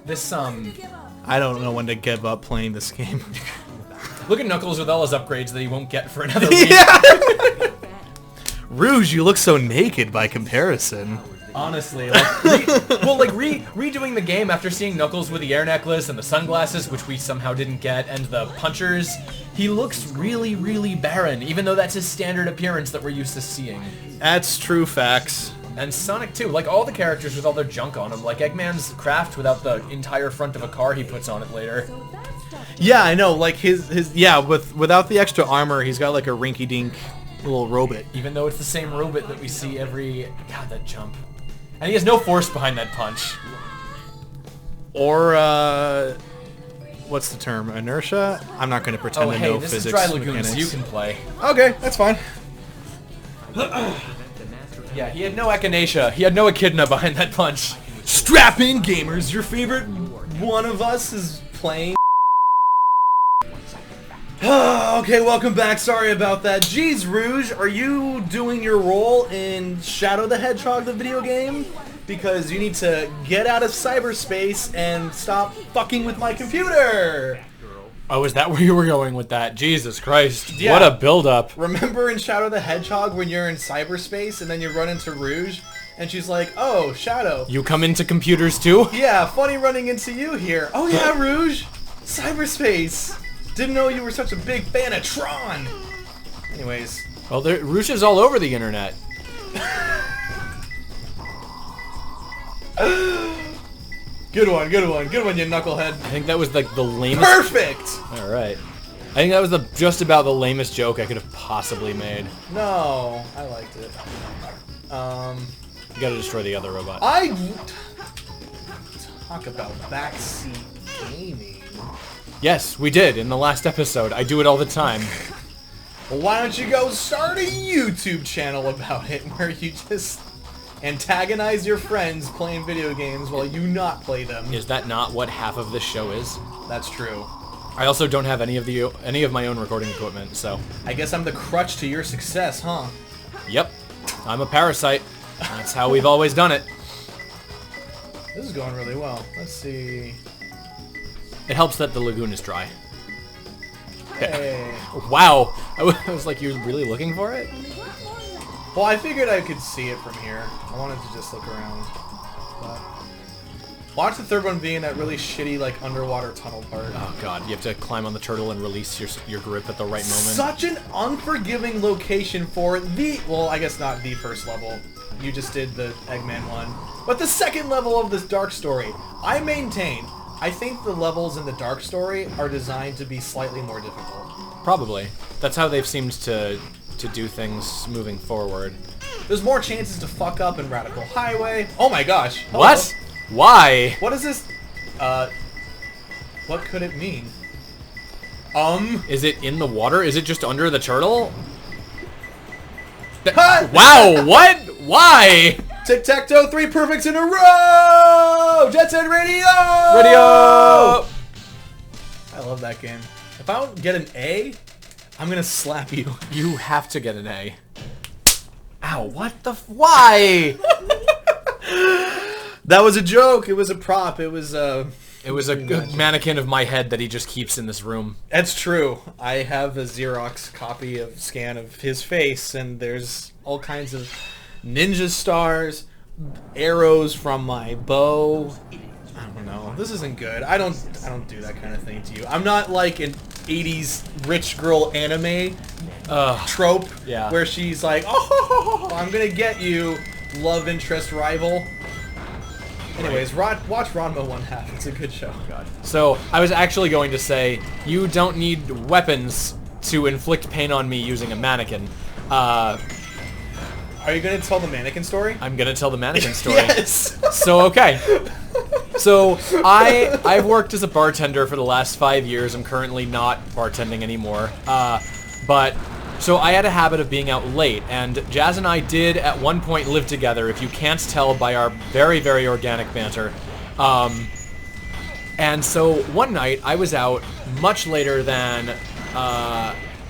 This, I don't know when to give up playing this game. Look at Knuckles with all his upgrades that he won't get for another week. Yeah! Rouge, you look so naked by comparison. Honestly, redoing the game after seeing Knuckles with the air necklace and the sunglasses, which we somehow didn't get, and the punchers, he looks really, really barren, even though that's his standard appearance that we're used to seeing. That's true facts. And Sonic too, like all the characters with all their junk on them, like Eggman's craft without the entire front of a car he puts on it later. Yeah, I know, like without the extra armor, he's got like a rinky-dink little robot. Even though it's the same robot that we see every... God, that jump. And he has no force behind that punch. Or, what's the term? Inertia? I'm not going to pretend to know this physics is Dry Lagoon, mechanics. so you can play. Okay, that's fine. Yeah, he had no echinacea. He had no echidna behind that punch. Strap in, gamers. Your favorite one of us is playing. Okay, welcome back. Sorry about that. Jeez, Rouge, are you doing your role in Shadow the Hedgehog, the video game? Because you need to get out of cyberspace and stop fucking with my computer. Oh, is that where you were going with that? Jesus Christ. Yeah. What a build-up. Remember in Shadow the Hedgehog when you're in cyberspace and then you run into Rouge and she's like, oh, Shadow. You come into computers too? Yeah, funny running into you here. Oh yeah, Rouge. Cyberspace. Didn't know you were such a big fan of Tron. Anyways. Well, Rouge is all over the internet. Good one, you knucklehead. I think that was like the lamest... Perfect! Alright. I think that was just about the lamest joke I could have possibly made. No, I liked it. You gotta destroy the other robot. Talk about backseat gaming. Yes, we did in the last episode. I do it all the time. Well, why don't you go start a YouTube channel about it where you just antagonize your friends playing video games while you not play them. Is that not what half of this show is? That's true. I also don't have any of my own recording equipment, so... I guess I'm the crutch to your success, huh? Yep. I'm a parasite. That's how we've always done it. This is going really well. Let's see... It helps that the lagoon is dry. Hey. Wow! I was like, you're really looking for it? Well, I figured I could see it from here. I wanted to just look around. But watch the third one being that really shitty, like, underwater tunnel part. Oh god, you have to climb on the turtle and release your grip at the right moment. Such an unforgiving location for the... Well, I guess not the first level. You just did the Eggman one. But the second level of this Dark Story. I maintain, I think the levels in the Dark Story are designed to be slightly more difficult. Probably. That's how they've seemed to do things moving forward. There's more chances to fuck up in Radical Highway. Oh my gosh. Hello. What? Why? What is this? What could it mean? Is it in the water? Is it just under the turtle? Cut! Wow, what? Why? Tic-tac-toe, 3 perfects in a row! Jet Set Radio! Radio! I love that game. If I don't get an A, I'm gonna slap you. You have to get an A. Ow, what the why? That was a joke. It was a prop. It was a mannequin of my head that he just keeps in this room. That's true. I have a Xerox copy of scan of his face, and there's all kinds of ninja stars, arrows from my bow. I don't know. This isn't good. I don't do that kind of thing to you. I'm not like an 80s rich girl anime trope where she's like, oh, I'm gonna get you, love interest rival. Anyways, watch Ranma 1/2. It's a good show. God. So, I was actually going to say, you don't need weapons to inflict pain on me using a mannequin. Are you gonna tell the mannequin story? I'm gonna tell the mannequin story. Yes! So, okay. So, I've worked as a bartender for the last 5 years. I'm currently not bartending anymore. So I had a habit of being out late, and Jazz and I did at one point live together, if you can't tell by our very, very organic banter. And so one night, I was out much later than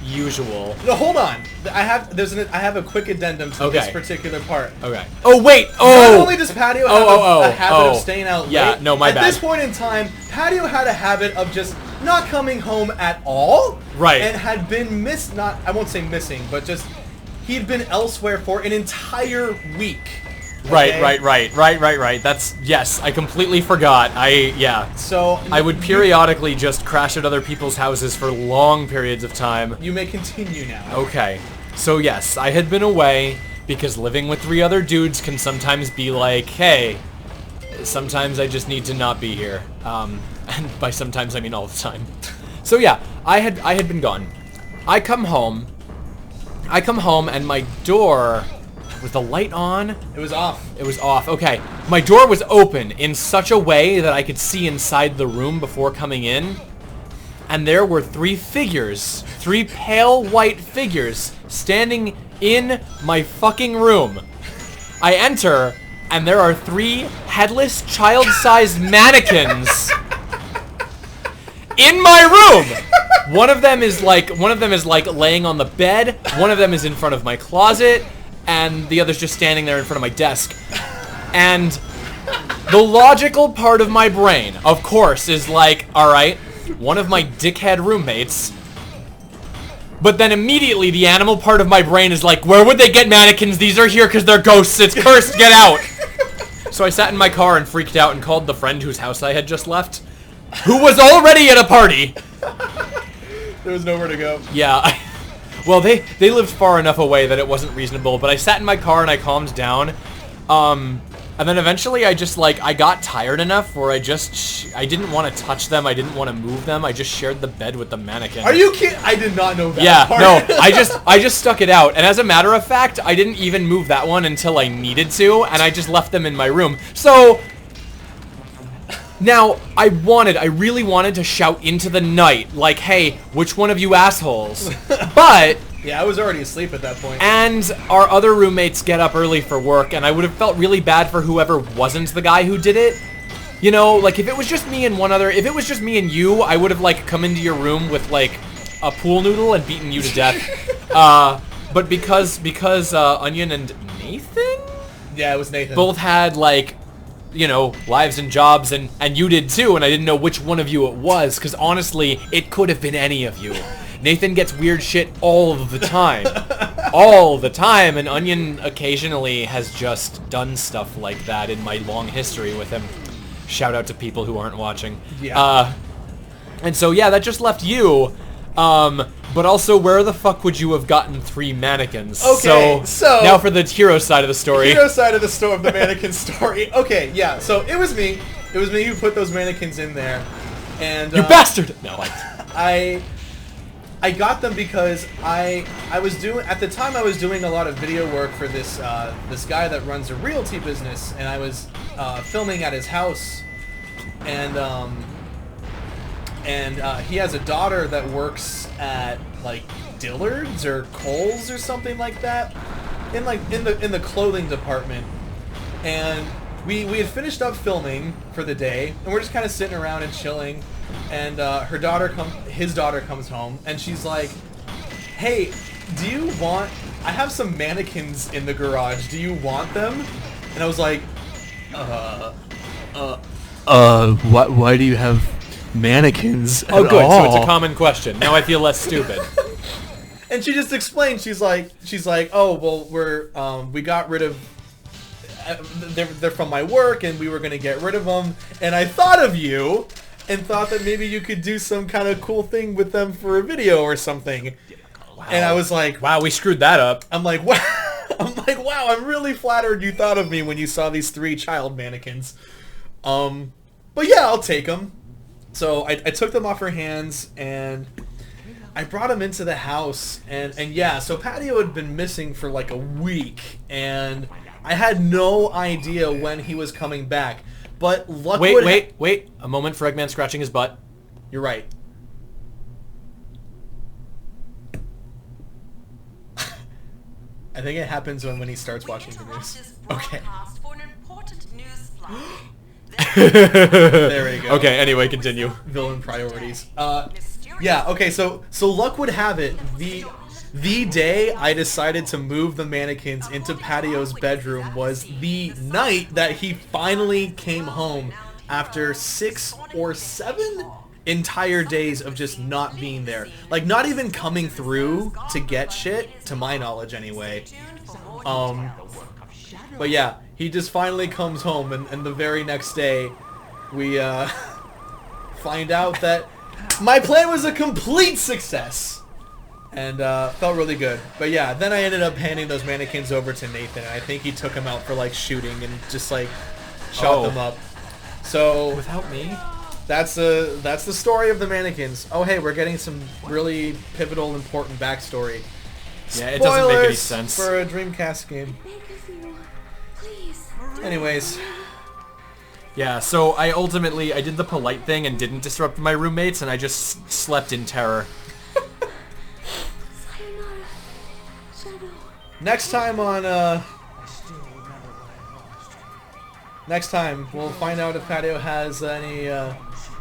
usual. No, hold on. I have a quick addendum to this particular part. Okay. Oh wait. Not Oh. only does Patio have a habit of staying out late. Yeah. No, my bad. At this point in time, Patio had a habit of just not coming home at all. Right. And had been I won't say missing, but just he'd been elsewhere for an entire week. Okay? Right. Yes, I completely forgot. So I would periodically just crash at other people's houses for long periods of time. You may continue now. Okay. So yes, I had been away because living with 3 other dudes can sometimes be like, hey, sometimes I just need to not be here. And by sometimes I mean all the time. So yeah, I had been gone. I come home and my door, was the light on? It was off. It was off. Okay. My door was open in such a way that I could see inside the room before coming in. And there were 3 figures, 3 pale white figures standing in my fucking room. I enter and there are 3 headless child-sized mannequins in my room. One of them is like laying on the bed. One of them is in front of my closet. And the other's just standing there in front of my desk. And the logical part of my brain, of course, is like, alright, one of my dickhead roommates. But then immediately the animal part of my brain is like, where would they get mannequins? These are here because they're ghosts. It's cursed. Get out. So I sat in my car and freaked out and called the friend whose house I had just left, who was already at a party. There was nowhere to go. Yeah. Well, they lived far enough away that it wasn't reasonable, but I sat in my car and I calmed down. And then eventually I just, I got tired enough where I didn't want to touch them, I didn't want to move them, I just shared the bed with the mannequin. Are you kidding? I did not know that part. No, I just stuck it out, and as a matter of fact, I didn't even move that one until I needed to, and I just left them in my room. So... Now, I really wanted to shout into the night, like, hey, which one of you assholes? But... Yeah, I was already asleep at that point. And our other roommates get up early for work, and I would have felt really bad for whoever wasn't the guy who did it. You know, like, if it was just me and if it was just me and you, I would have, come into your room with, a pool noodle and beaten you to death. But because Onion and Nathan? Yeah, it was Nathan. Both had, lives and jobs, and you did too, and I didn't know which one of you it was, because honestly, it could have been any of you. Nathan gets weird shit all of the time. All the time, and Onion occasionally has just done stuff like that in my long history with him. Shout out to people who aren't watching. Yeah. And so, yeah, that just left you. But also, where the fuck would you have gotten 3 mannequins? Okay, so now for the hero side of the story. Hero side of the mannequin story. Okay, yeah. So it was me. It was me who put those mannequins in there, and you bastard! No, I got them because I was doing at the time I was doing a lot of video work for this this guy that runs a realty business, and I was filming at his house, and he has a daughter that works at Dillard's or Kohl's or something like that, in the clothing department, and we had finished up filming for the day, and we're just kind of sitting around and chilling, and his daughter comes home, and she's like, "Hey, do you want? I have some mannequins in the garage. Do you want them?" And I was like, why do you have mannequins at Oh, good. all? So it's a common question. Now I feel less stupid. And she just explained. She's like, "Oh, well, we got rid of. They're from my work, and we were gonna get rid of them. And I thought of you, and thought that maybe you could do some kind of cool thing with them for a video or something." Wow. And I was like, "Wow, we screwed that up." I'm like, "Wow." Wow, I'm really flattered you thought of me when you saw these 3 child mannequins. But yeah, I'll take them. So I took them off her hands, and I brought them into the house, and yeah, so Patio had been missing for a week, and I had no idea when he was coming back. But luck Wait. A moment for Eggman scratching his butt. You're right. I think it happens when he starts watching the news. Okay. There we go. Okay, anyway, continue. Villain priorities. Yeah, okay, so luck would have it, the day I decided to move the mannequins into Patio's bedroom was the night that he finally came home after 6 or 7 entire days of just not being there. Like, not even coming through to get shit, to my knowledge anyway. But yeah, he just finally comes home, and the very next day, we, find out that my plan was a complete success. And felt really good. But yeah, then I ended up handing those mannequins over to Nathan, and I think he took them out for like shooting and just like shot them up. So Without me? that's the story of the mannequins. Oh hey, we're getting some really pivotal, important backstory. Yeah, it doesn't make any Spoilers sense. for a Dreamcast game. Anyways, Yeah, so I did the polite thing and didn't disrupt my roommates, and I just slept in terror. next time on next time we'll find out if Patio has any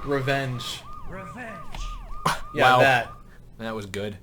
revenge. Revenge. Yeah, Wow. that. That was good.